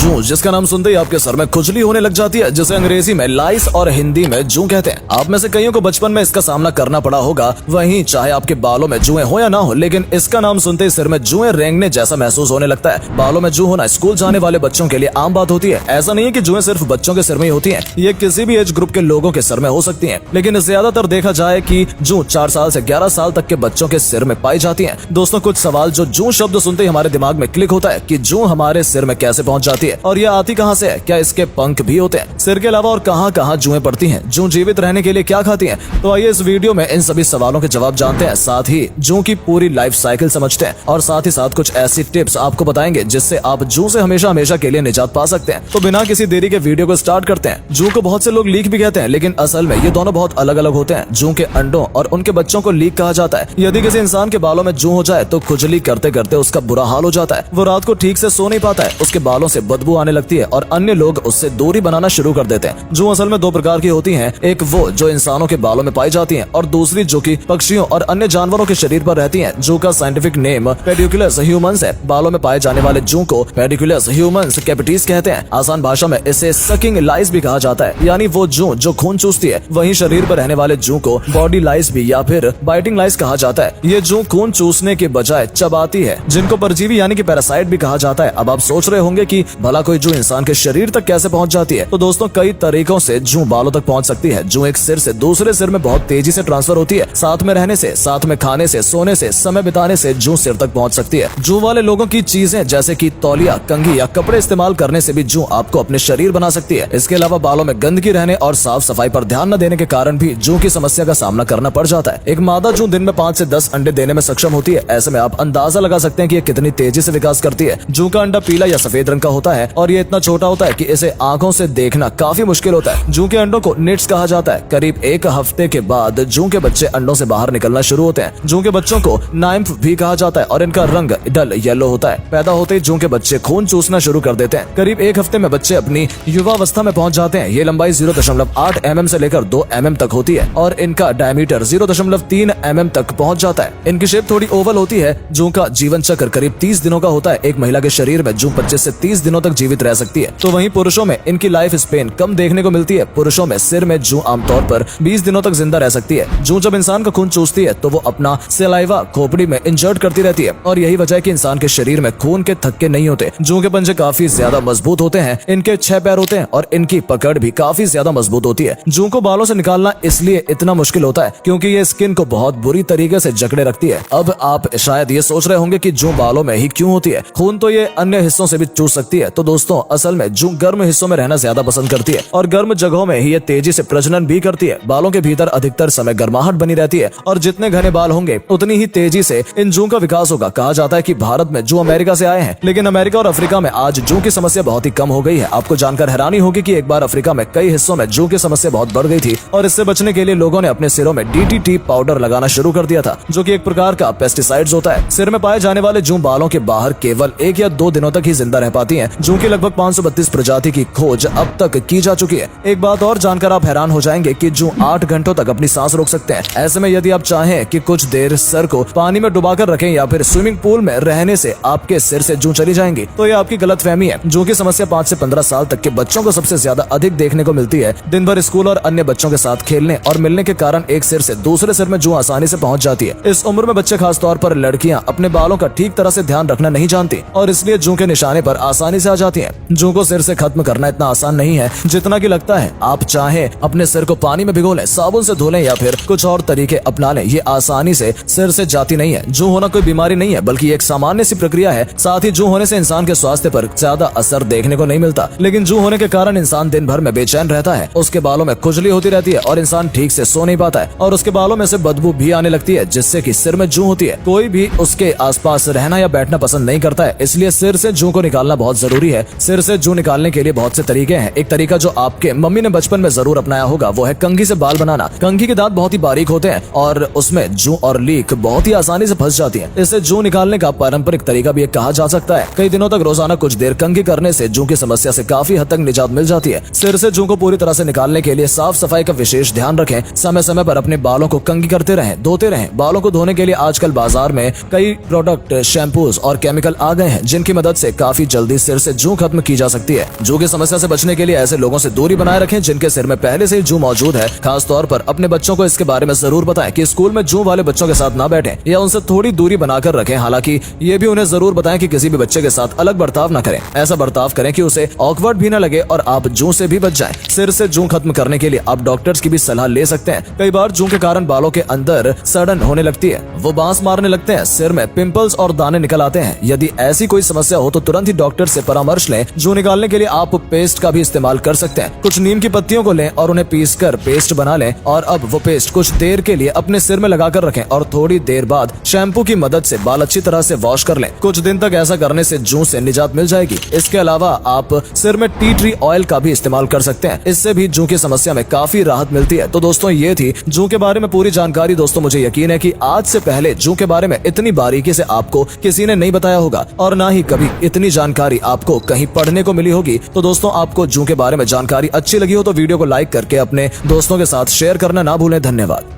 जूं, जिसका नाम सुनते ही आपके सर में खुजली होने लग जाती है, जिसे अंग्रेजी में लाइस और हिंदी में जूं कहते हैं। आप में से कईयों को बचपन में इसका सामना करना पड़ा होगा। वहीं चाहे आपके बालों में जुएं हो या ना हो, लेकिन इसका नाम सुनते ही सिर में जुएं रेंगने जैसा महसूस होने लगता है। बालों में जूं होना स्कूल जाने वाले बच्चों के लिए आम बात होती है। ऐसा नहीं है कि जुएं सिर्फ बच्चों के सिर में ही होती है, ये किसी भी एज ग्रुप के लोगों के सर में हो सकती है। लेकिन ज्यादातर देखा जाए कि जूं 4 साल से 11 साल तक के बच्चों के सिर में पाई जाती है। दोस्तों, कुछ सवाल जो जूं शब्द सुनते ही हमारे दिमाग में क्लिक होता है कि जूं हमारे सिर में कैसे पहुंच जाती है और यह आती कहां से है? क्या इसके पंख भी होते हैं? सिर के अलावा और कहां कहां जुएं पड़ती हैं? जूं जीवित रहने के लिए क्या खाती हैं? तो आइए इस वीडियो में इन सभी सवालों के जवाब जानते हैं, साथ ही जूं की पूरी लाइफ साइकिल समझते हैं और साथ ही साथ कुछ ऐसी टिप्स आपको बताएंगे जिससे आप जूं से हमेशा हमेशा के लिए निजात पा सकते हैं। तो बिना किसी देरी के वीडियो को स्टार्ट करते हैं। जूं को बहुत से लोग लीक भी कहते हैं, लेकिन असल में ये दोनों बहुत अलग अलग होते हैं। जूं के अंडों और उनके बच्चों को लीक कहा जाता है। यदि किसी इंसान के बालों में जूं हो जाए तो खुजली करते करते उसका बुरा हाल हो जाता है। वो रात को ठीक से सो नहीं पाता है, उसके बालों से बदबू आने लगती है और अन्य लोग उससे दूरी बनाना शुरू कर देते हैं। जूं असल में 2 प्रकार की होती हैं, एक वो जो इंसानों के बालों में पाई जाती हैं और दूसरी जो कि पक्षियों और अन्य जानवरों के शरीर पर रहती हैं। जूं का साइंटिफिक नेम पेडिकुलस ह्यूमंस है। बालों में पाए जाने वाले जूं को पेडिकुलस ह्यूमंस कैपिटिस कहते हैं। आसान भाषा में इसे सकिंग लाइस भी कहा जाता है, यानी वो जूं जो खून चूसती है। वहीं शरीर पर रहने वाले जूं को बॉडी लाइस भी या फिर बाइटिंग लाइस कहा जाता है। ये जूं खून चूसने के बजाय चबाती है, जिनको परजीवी यानी कि पैरासाइट भी कहा जाता है। अब आप सोच रहे होंगे कि भला कोई जूं इंसान के शरीर तक कैसे पहुंच जाती है? तो दोस्तों, कई तरीकों से जूं बालों तक पहुंच सकती है। जूं एक सिर से दूसरे सिर में बहुत तेजी से ट्रांसफर होती है। साथ में रहने से, साथ में खाने से, सोने से, समय बिताने से जूं सिर तक पहुंच सकती है। जूं वाले लोगों की चीजें जैसे कि तौलिया, कंघी या कपड़े इस्तेमाल करने से भी जूं आपको अपने शरीर बना सकती है। इसके अलावा बालों में गंदगी रहने और साफ सफाई पर ध्यान न देने के कारण भी जूं की समस्या का सामना करना पड़ जाता है। एक मादा जूं दिन में 5 से 10 अंडे देने में सक्षम होती है। ऐसे में आप अंदाजा लगा सकते हैं कि ये कितनी तेजी से विकास करती है। जूं का अंडा पीला या सफेद रंग का होता है और ये इतना छोटा होता है कि इसे आंखों से देखना काफी मुश्किल होता है। जूं के अंडों को निट्स कहा जाता है। करीब 1 हफ्ते के बाद जूं के बच्चे अंडों से बाहर निकलना शुरू होते हैं। जूं के बच्चों को नाइम्फ भी कहा जाता है और इनका रंग डल येलो होता है। पैदा होते ही जूं के बच्चे खून चूसना शुरू कर देते हैं। करीब 1 हफ्ते में बच्चे अपनी युवावस्था में पहुंच जाते हैं। ये लंबाई 0.8 mm से लेकर 2 mm तक होती है और इनका डायमीटर 0.3 mm तक पहुंच जाता है। इनकी शेप थोड़ी ओवल होती है। जूं का जीवन चक्र करीब 30 दिनों का होता है। एक महिला के शरीर में जूं 25 से 30 दिनों तक जीवित रह सकती है। तो वहीं पुरुषों में इनकी लाइफ स्पेन कम देखने को मिलती है। पुरुषों में सिर में जूं आमतौर पर 20 दिनों तक जिंदा रह सकती है। जूं जब इंसान का खून चूसती है तो वो अपना सलाइवा खोपड़ी में इंजर्ट करती रहती है और यही वजह है कि इंसान के शरीर में खून के थक्के नहीं होते। जूं के पंजे काफी ज्यादा मजबूत होते हैं। इनके 6 पैर होते हैं और इनकी पकड़ भी काफी ज्यादा मजबूत होती है। जूं को बालों से निकालना इसलिए इतना मुश्किल होता है क्योंकि ये स्किन को बहुत बुरी तरीके से जकड़े रखती है। अब आप शायद ये सोच रहे होंगे कि जूं बालों में ही क्यों होती है? खून तो ये अन्य हिस्सों से भी चूस सकती है। तो दोस्तों, असल में जूं गर्म हिस्सों में रहना ज्यादा पसंद करती है और गर्म जगहों में ही ये तेजी से प्रजनन भी करती है। बालों के भीतर अधिकतर समय गर्माहट बनी रहती है और जितने घने बाल होंगे उतनी ही तेजी से इन जूं का विकास होगा। कहा जाता है कि भारत में जूं अमेरिका से आए हैं, लेकिन अमेरिका और अफ्रीका में आज जूं की समस्या बहुत ही कम हो गई है। आपको जानकर हैरानी होगी कि एक बार अफ्रीका में कई हिस्सों में जूं की समस्या बहुत बढ़ गई थी और इससे बचने के लिए लोगों ने अपने सिरों में DDT पाउडर लगाना शुरू कर दिया था, जो कि एक प्रकार का पेस्टिसाइड्स होता है। सिर में पाए जाने वाले जूं बालों के बाहर केवल 1 या 2 दिनों तक ही जिंदा रह पाती हैं। जूं की लगभग 532 प्रजाति की खोज अब तक की जा चुकी है। एक बात और जानकर आप हैरान हो जाएंगे कि जूं 8 घंटों तक अपनी सांस रोक सकते हैं। ऐसे में यदि आप चाहें कि कुछ देर सर को पानी में डुबाकर रखें या फिर स्विमिंग पूल में रहने से आपके सिर से जूं चली जाएंगी, तो ये आपकी गलतफहमी है। जूं की समस्या 5 से 15 साल तक के बच्चों को सबसे ज्यादा अधिक देखने को मिलती है। दिन भर स्कूल और अन्य बच्चों के साथ खेलने और मिलने के कारण एक सिर से दूसरे सिर में जूं आसानी से पहुंच जाती है। इस उम्र में बच्चे, खासतौर पर लड़कियां, अपने बालों का ठीक तरह से ध्यान रखना नहीं जानती और इसलिए जूं के निशाने पर आसानी से आ जाती हैं। जूं को सिर से खत्म करना इतना आसान नहीं है जितना कि लगता है। आप चाहे अपने सिर को पानी में भिगो लें, साबुन से धो लें या फिर कुछ और तरीके अपना लें, ये आसानी से सिर से जाती नहीं है। जूं होना कोई बीमारी नहीं है, बल्कि एक सामान्य सी प्रक्रिया है। साथ ही जूं होने से इंसान के स्वास्थ्य पर ज्यादा असर देखने को नहीं मिलता, लेकिन जूं होने के कारण इंसान दिन भर में बेचैन रहता है। उसके बालों में खुजली होती रहती है और इंसान ठीक से सो नहीं पाता है और उसके बालों में से बदबू भी आने लगती है, जिससे कि सिर में जूं होती है। कोई भी उसके आसपास रहना या बैठना पसंद नहीं करता है, इसलिए सिर से जूं को निकालना बहुत जरूरी है। सिर से जूं निकालने के लिए बहुत से तरीके हैं। एक तरीका जो आपके मम्मी ने बचपन में जरूर अपनाया होगा वो है कंघी से बाल बनाना। कंघी के दांत बहुत ही बारीक होते हैं और उसमें जूं और लीक बहुत ही आसानी से फंस जाती है। इससे जूं निकालने का पारंपरिक तरीका भी कहा जा सकता है। कई दिनों तक रोजाना कुछ देर कंघी करने से जूं की समस्या से काफी हद तक निजात मिल जाती है। सिर से जूं को पूरी तरह से निकालने के लिए साफ सफाई का विशेष ध्यान रखें। समय समय पर अपने बालों को कंघी करते रहें, धोते रहें। बालों को धोने के लिए आजकल बाजार में कई प्रोडक्ट, शैम्पूज और केमिकल आ गए हैं जिनकी मदद से काफी जल्दी सिर से जूं खत्म की जा सकती है। जूं की समस्या से बचने के लिए ऐसे लोगों से दूरी बनाए रखें जिनके सिर में पहले से ही जूं मौजूद है। खास तौर पर अपने बच्चों को इसके बारे में जरूर बताएं कि स्कूल में जूं वाले बच्चों के साथ ना बैठें या उनसे थोड़ी दूरी बनाकर रखें। हालांकि ये भी उन्हें जरूर बताएं कि किसी भी बच्चे के साथ अलग बर्ताव न करें। ऐसा बर्ताव करें कि उसे ऑकवर्ड भी न लगे और आप जूं से भी बच जाएं। सिर से जूं खत्म करने के लिए आप डॉक्टर्स की भी सलाह ले सकते हैं। कई बार जूं के कारण बालों के अंदर सड़न होने लगती है, वो बांस मारने लगते हैं, सिर में पिंपल्स और दाने निकल आते हैं। यदि ऐसी कोई समस्या हो तो तुरंत ही डॉक्टर से परामर्श लें। जूं निकालने के लिए आप पेस्ट का भी इस्तेमाल कर सकते हैं। कुछ नीम की पत्तियों को लें और उन्हें पीसकर पेस्ट बना लें और अब वो पेस्ट कुछ देर के लिए अपने सिर में लगाकर रखें और थोड़ी देर बाद शैम्पू की मदद से बाल अच्छी तरह से वॉश कर लें। कुछ दिन तक ऐसा करने से जूं से निजात मिल जाएगी। इसके अलावा आप सिर में टी ट्री ऑयल का भी इस्तेमाल कर सकते हैं। इससे भी जूं की समस्या में काफी राहत मिलती है। तो दोस्तों ये थी जूं के बारे में पूरी जानकारी। दोस्तों मुझे यकीन है कि आज से पहले जूं के बारे में इतनी बारीकी से आपको किसी ने नहीं बताया होगा और ना ही कभी इतनी जानकारी आपको कहीं पढ़ने को मिली होगी। तो दोस्तों आपको जूं के बारे में जानकारी अच्छी लगी हो तो वीडियो को लाइक करके अपने दोस्तों के साथ शेयर करना ना भूलें। धन्यवाद।